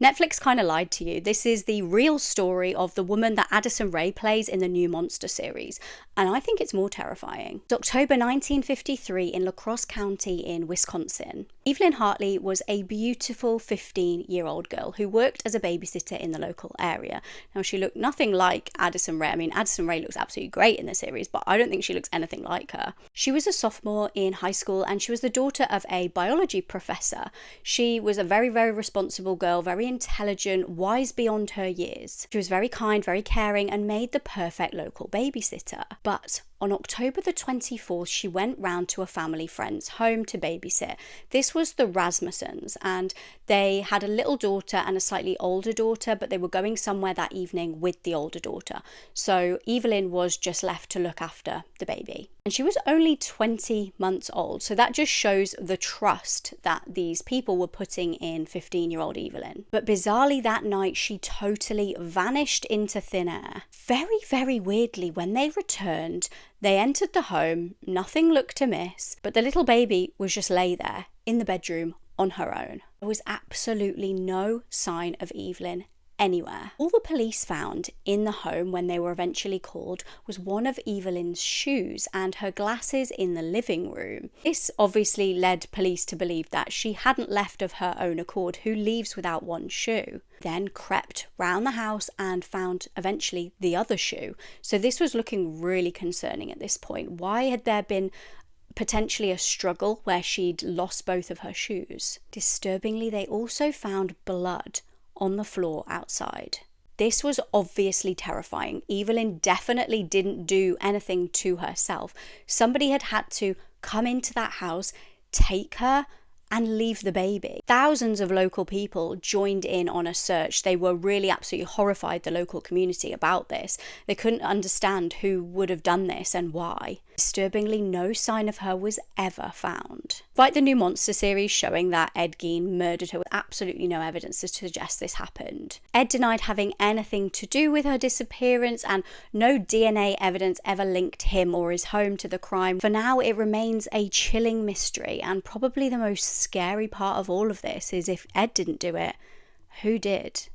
Netflix kind of lied to you. This is the real story of the woman that Addison Rae plays in the new Monster series, and I think it's more terrifying. It's October 1953 in La Crosse County in Wisconsin. Evelyn Hartley was a beautiful 15-year-old girl who worked as a babysitter in the local area. Now, she looked nothing like Addison Rae. I mean, Addison Rae looks absolutely great in the series, but I don't think she looks anything like her. She was a sophomore in high school, and she was the daughter of a biology professor. She was a very, very responsible girl, very intelligent, wise beyond her years. She was very kind, very caring, and made the perfect local babysitter. But on October the 24th, she went round to a family friend's home to babysit. This was the Rasmussens, and they had a little daughter and a slightly older daughter, but they were going somewhere that evening with the older daughter. So Evelyn was just left to look after the baby. And she was only 20 months old, so that just shows the trust that these people were putting in 15-year-old Evelyn. But bizarrely that night, she totally vanished into thin air. Very, very weirdly, when they returned, they entered the home, nothing looked amiss, but the little baby was just lay there in the bedroom on her own. There was absolutely no sign of Evelyn anywhere. All the police found in the home when they were eventually called was one of Evelyn's shoes and her glasses in the living room. This obviously led police to believe that she hadn't left of her own accord. Who leaves without one shoe? Then crept round the house and found eventually the other shoe. So this was looking really concerning at this point. Why had there been potentially a struggle where she'd lost both of her shoes? Disturbingly, they also found blood on the floor outside. This was obviously terrifying. Evelyn definitely didn't do anything to herself. Somebody had to come into that house, take her, and leave the baby. Thousands of local people joined in on a search. They were really absolutely horrified, the local community, about this. They couldn't understand who would have done this and why. Disturbingly, no sign of her was ever found. Despite the new Monster series showing that Ed Gein murdered her with absolutely no evidence to suggest this happened. Ed denied having anything to do with her disappearance, and no DNA evidence ever linked him or his home to the crime. For now, it remains a chilling mystery, and probably the most scary part of all of this is if Ed didn't do it, who did?